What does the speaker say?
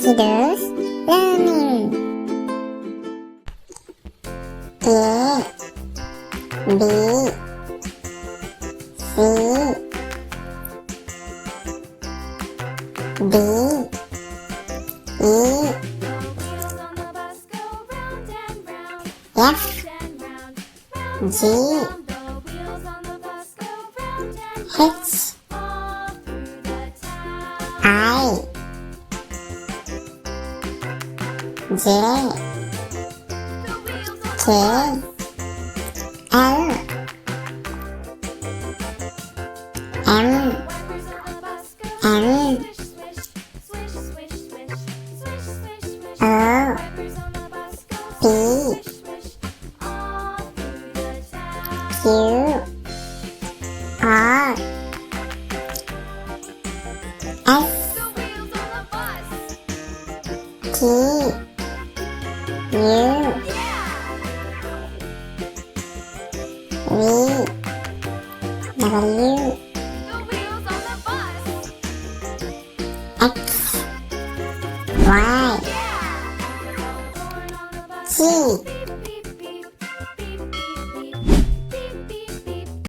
kiddoslearning. A B C D E F G H I J K L M N O P Q R S T U V W X Y Z